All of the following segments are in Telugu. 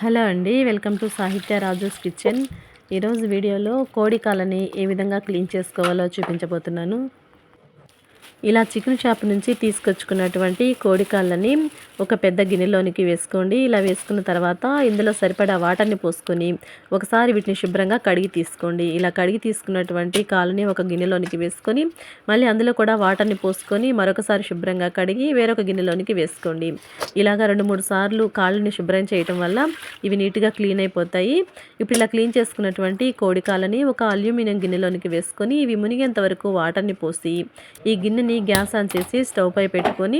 హలో అండి, వెల్కమ్ టు సాహిత్య రాజుస్ కిచెన్. ఈరోజు వీడియోలో కోడి కాళ్ళని ఏ విధంగా క్లీన్ చేసుకోవాలో చూపించబోతున్నాను. ఇలా చికెన్ షాప్ నుంచి తీసుకొచ్చుకున్నటువంటి కోడి కాళ్ళని ఒక పెద్ద గిన్నెలోనికి వేసుకోండి. ఇలా వేసుకున్న తర్వాత ఇందులో సరిపడా వాటర్ని పోసుకొని ఒకసారి వీటిని శుభ్రంగా కడిగి తీసుకోండి. ఇలా కడిగి తీసుకున్నటువంటి కాళ్ళని ఒక గిన్నెలోనికి వేసుకొని మళ్ళీ అందులో కూడా వాటర్ని పోసుకొని మరొకసారి శుభ్రంగా కడిగి వేరొక గిన్నెలోనికి వేసుకోండి. ఇలాగా 2-3 సార్లు కాళ్ళని శుభ్రం చేయటం వల్ల ఇవి నీట్గా క్లీన్ అయిపోతాయి. ఇప్పుడు ఇలా క్లీన్ చేసుకున్నటువంటి కోడి కాళ్ళని ఒక అల్యూమినియం గిన్నెలోనికి వేసుకొని ఇవి మునిగేంత వరకు వాటర్ని పోసి ఈ గిన్నెని గ్యాస్ ఆన్ చేసి స్టవ్ పై పెట్టుకొని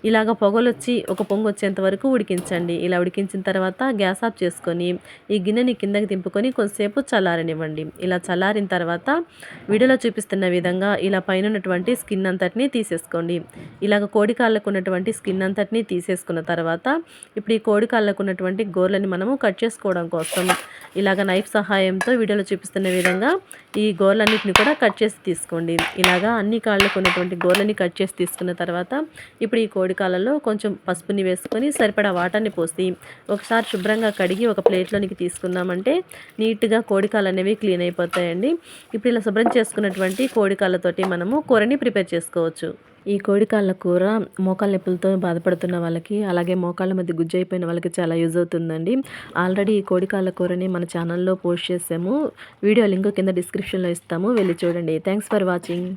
ఇలాగ పొగలొచ్చి ఒక పొంగు వచ్చేంత వరకు ఉడికించండి. ఇలా ఉడికించిన తర్వాత గ్యాస్ ఆఫ్ చేసుకొని ఈ గిన్నెని కిందకి దింపుకొని కొంతసేపు చల్లారనివ్వండి. ఇలా చల్లారిన తర్వాత వీడియోలో చూపిస్తున్న విధంగా ఇలా పైన ఉన్నటువంటి స్కిన్ అంతటిని తీసేసుకోండి. ఇలాగ కోడి కాళ్ళకు ఉన్నటువంటి స్కిన్ అంతటిని తీసేసుకున్న తర్వాత ఇప్పుడు ఈ కోడి కాళ్ళకు ఉన్నటువంటి గోర్లని మనము కట్ చేసుకోవడం కోసం ఇలాగ నైఫ్ సహాయంతో వీడియోలో చూపిస్తున్న విధంగా ఈ గోర్లన్నిటిని కూడా కట్ చేసి తీసుకోండి. ఇలాగా అన్ని కాళ్ళకు ఉన్నటువంటి గోర్లని కట్ చేసి తీసుకున్న తర్వాత ఇప్పుడు ఈ కోడి కాళ్ళలో కొంచెం పసుపుని వేసుకొని సరిపడా వాటర్ని పోసి ఒకసారి శుభ్రంగా కడిగి ఒక ప్లేట్లోనికి తీసుకున్నామంటే నీట్గా కోడి కాళ్ళు అనేవి క్లీన్ అయిపోతాయండి. ఇప్పుడు ఇలా శుభ్రం చేసుకున్నటువంటి కోడి కాళ్ళతోటి మనము కూరని ప్రిపేర్ చేసుకోవచ్చు. ఈ కోడికాళ్ళ కూర మోకాళ్ళ నొప్పులతో బాధపడుతున్న వాళ్ళకి, అలాగే మోకాళ్ళ మధ్య గుజ్జు అయిపోయిన వాళ్ళకి చాలా యూజ్ అవుతుందండి. ఆల్రెడీ ఈ కోడికాళ్ళ కూరని మన ఛానల్లో పోస్ట్ చేసాము. వీడియో లింక్ కింద డిస్క్రిప్షన్లో ఇస్తాము, వెళ్ళి చూడండి. Thanks for watching.